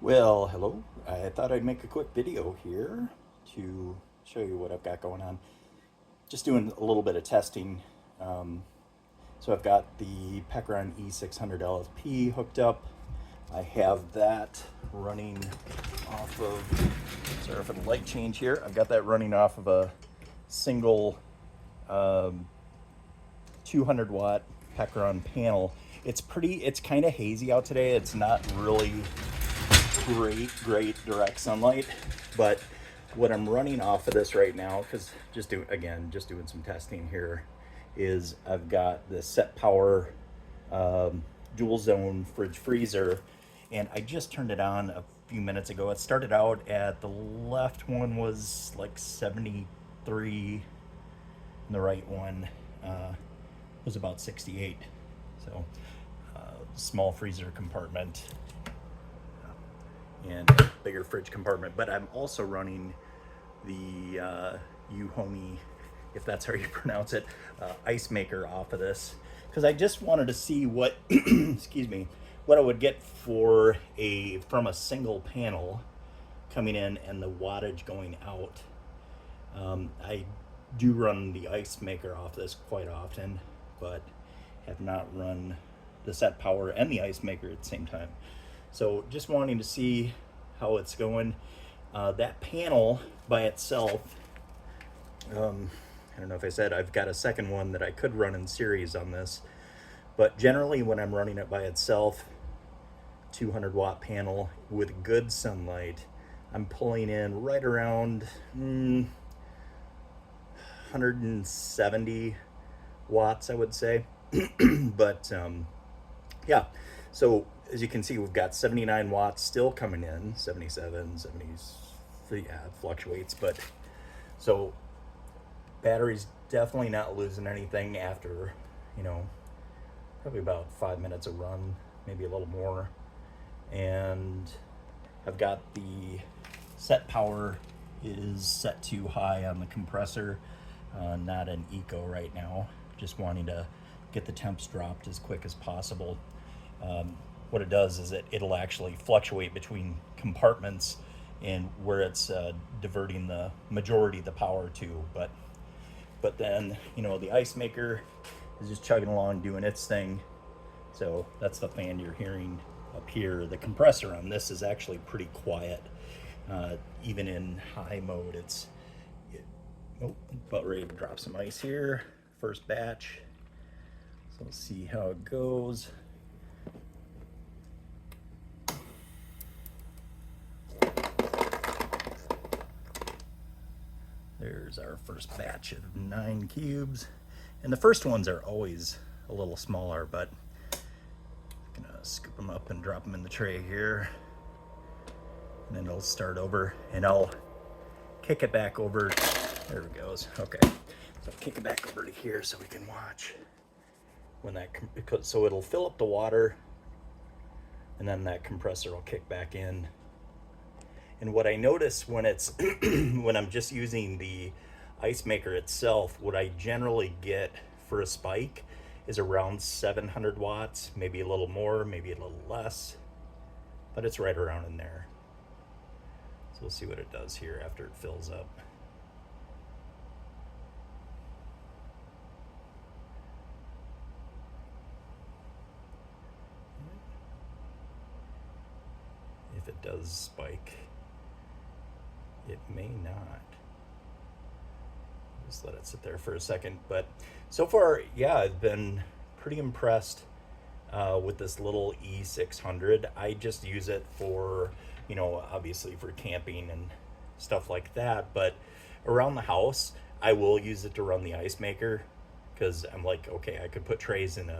Well, hello. I thought I'd make a quick video here to show you what I've got going on. Just doing a little bit of testing. Um, so I've got the Pecron E600 LFP hooked up. I have that running off of, sorry for the light change here. I've got that running off of a single um, 200 watt Pecron panel. It's kind of hazy out today. It's not really great direct sunlight, but what I'm running off of this right now, because just doing some testing here, is I've got the set power dual zone fridge freezer, and I just turned it on a few minutes ago. It started out at the left one was like 73, and the right one was about 68. So small freezer compartment and a bigger fridge compartment. But I'm also running the Euhomy, if that's how you pronounce it, ice maker off of this, because I just wanted to see what, excuse me, what I would get for from a single panel coming in and the wattage going out. I do run the ice maker off this quite often, but have not run the set power and the ice maker at the same time. So just wanting to see how it's going. That panel by itself, I don't know if I said, I've got a second one that I could run in series on this, but generally when I'm running it by itself, 200 watt panel with good sunlight, I'm pulling in right around 170 watts, I would say. But yeah, so as you can see, we've got 79 watts still coming in, 77, 70, yeah, it fluctuates, but so battery's definitely not losing anything after, probably about 5 minutes of run, maybe a little more. And I've got the set power is set to high on the compressor, not an eco right now, just wanting to get the temps dropped as quick as possible. What it does is it'll actually fluctuate between compartments and where it's diverting the majority of the power to. But then, the ice maker is just chugging along doing its thing. So that's the fan you're hearing up here. The compressor on this is actually pretty quiet. Even in high mode, about ready to drop some ice here. First batch. So let's see how it goes. There's our first batch of 9 cubes. And the first ones are always a little smaller, but I'm gonna scoop them up and drop them in the tray here. And then it'll start over, and I'll kick it back over. There it goes. Okay. So I'll kick it back over to here so we can watch when so it'll fill up the water, and then that compressor will kick back in. And what I notice when it's when I'm just using the ice maker itself, what I generally get for a spike is around 700 watts, maybe a little more, maybe a little less, but it's right around in there. So we'll see what it does here after it fills up. If it does spike, it may not. Just let it sit there for a second. But so far, yeah, I've been pretty impressed with this little E600. I just use it for, obviously for camping and stuff like that. But around the house, I will use it to run the ice maker, because I'm like, okay, I could put trays in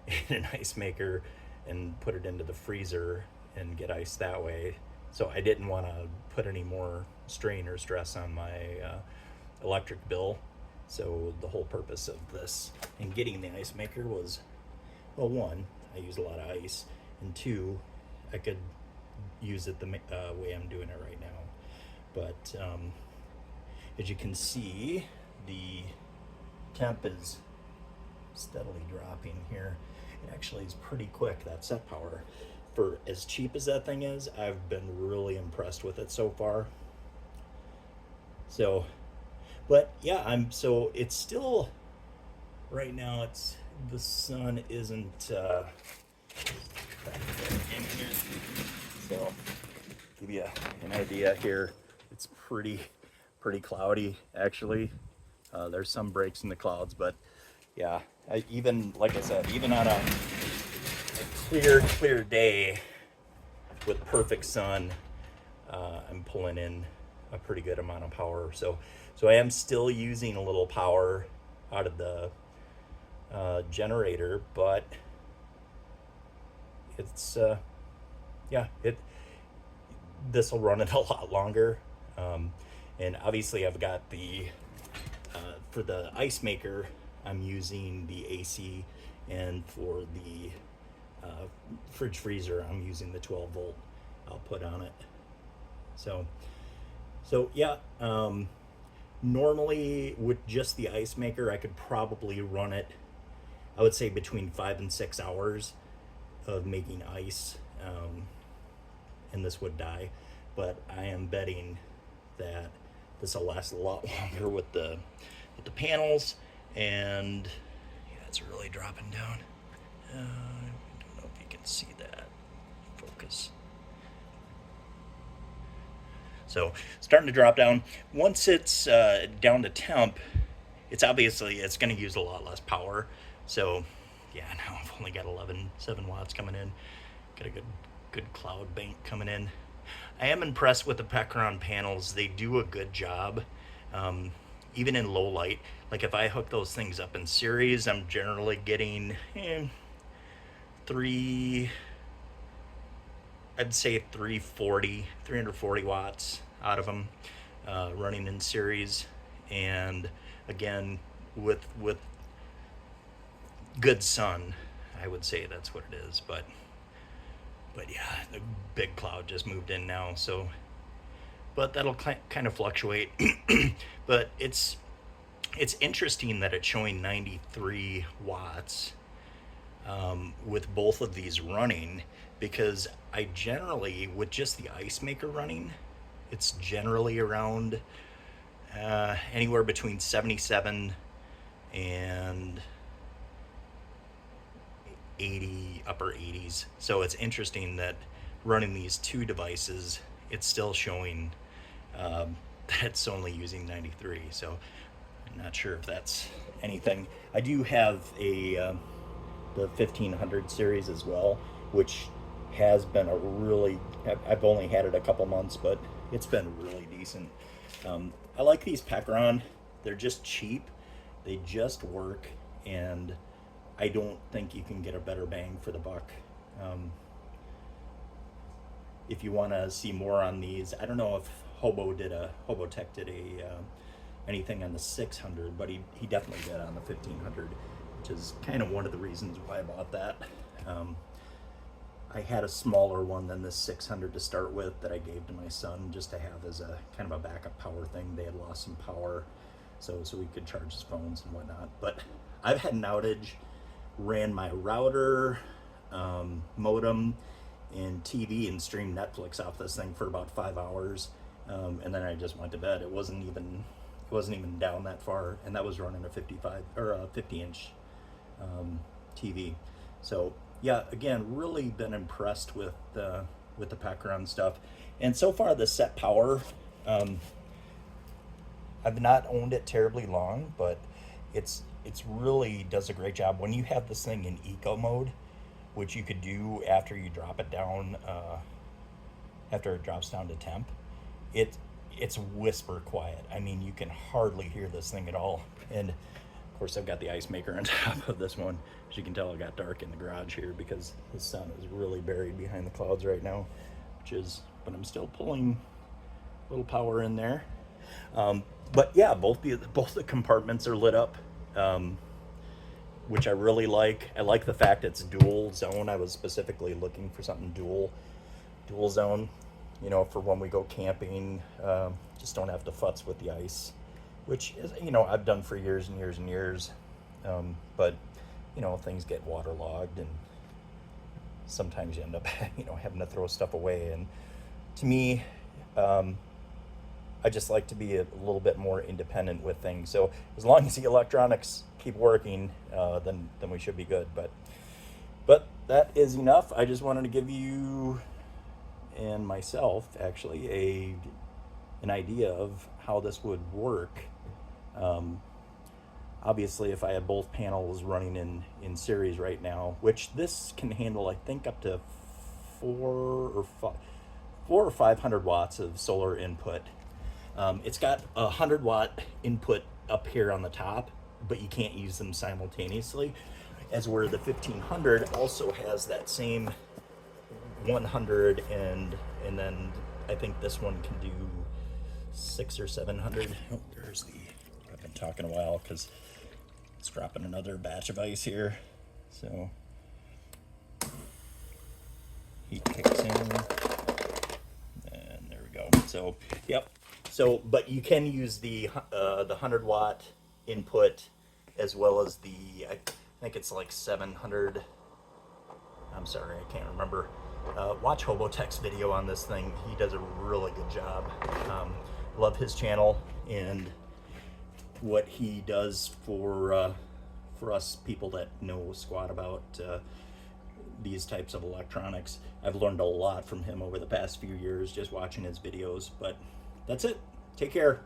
in an ice maker and put it into the freezer and get ice that way. So I didn't want to put any more strain or stress on my electric bill. So the whole purpose of this and getting the ice maker was, well, one, I use a lot of ice, and two, I could use it the way I'm doing it right now. But as you can see, the temp is steadily dropping here. It actually is pretty quick, that set power. for as cheap as that thing is, I've been really impressed with it so far. So, but yeah, so it's still, right now it's, the sun isn't in here. So, give you an idea here. It's pretty cloudy actually. There's some breaks in the clouds, but yeah, even like I said, even on a clear day with perfect sun, I'm pulling in a pretty good amount of power. So I am still using a little power out of the generator, but it's yeah, this will run it a lot longer. And obviously I've got the for the ice maker, I'm using the AC, and for the fridge freezer, I'm using the 12-volt output on it. So yeah, normally with just the ice maker, I could probably run it, I would say between 5 and 6 hours of making ice, and this would die. But I am betting that this will last a lot longer with the panels. And yeah, it's really dropping down. I don't know if you can see that. Focus. So starting to drop down. Once it's down to temp, it's going to use a lot less power. So yeah, now I've only got 7 watts coming in. Got a good cloud bank coming in. I am impressed with the Pecron panels. They do a good job, even in low light. Like if I hook those things up in series, I'm generally getting 340 watts out of them, running in series. And again, with good sun, I would say that's what it is. But yeah, the big cloud just moved in now, so, but that'll kind of fluctuate. But it's interesting that it's showing 93 watts with both of these running, because I generally, with just the ice maker running, it's generally around anywhere between 77 and 80, upper 80s. So it's interesting that running these two devices, it's still showing that it's only using 93. So I'm not sure if that's anything. I do have the 1500 series as well, which has been a really, I've only had it a couple months, but it's been really decent. I like these Pecron. They're just cheap. They just work, and I don't think you can get a better bang for the buck. If you want to see more on these, I don't know if Hobotech did anything on the 600, but he definitely did on the 1500, which is kind of one of the reasons why I bought that. I had a smaller one than this 600 to start with that I gave to my son just to have as a kind of a backup power thing. They had lost some power, so we could charge his phones and whatnot. But I've had an outage, ran my router, modem, and TV, and streamed Netflix off this thing for about 5 hours, and then I just went to bed. It wasn't even down that far, and that was running a 50-inch TV. So yeah, again, really been impressed with the Pecron stuff. And so far, the set power, I've not owned it terribly long, but it's really does a great job. When you have this thing in eco mode, which you could do after you drop it down, after it drops down to temp, it's whisper quiet. I mean, you can hardly hear this thing at all. And of course, I've got the ice maker on top of this one. As you can tell, it got dark in the garage here because the sun is really buried behind the clouds right now, but I'm still pulling a little power in there. But yeah, both the compartments are lit up, which I really like. I like the fact it's dual zone. I was specifically looking for something dual zone, for when we go camping. Just don't have to futz with the ice, which is, I've done for years and years and years. But things get waterlogged, and sometimes you end up, having to throw stuff away. And to me, I just like to be a little bit more independent with things. So as long as the electronics keep working, then we should be good. But that is enough. I just wanted to give you and myself actually an idea of how this would work. Obviously, if I had both panels running in series right now, which this can handle, I think up to 400 or 500 watts of solar input. It's got a 100-watt input up here on the top, but you can't use them simultaneously. As where the 1500 also has that same 100, and then I think this one can do 600 or 700. Oh, there's the. I've been talking a while because it's dropping another batch of ice here. So heat kicks in, and there we go. So yep. So, but you can use the 100-watt input as well as the, I think it's like 700. I'm sorry, I can't remember. Watch Hobotech's video on this thing. He does a really good job. Love his channel and what he does for us people that know squat about these types of electronics. I've learned a lot from him over the past few years just watching his videos. But that's it. Take care.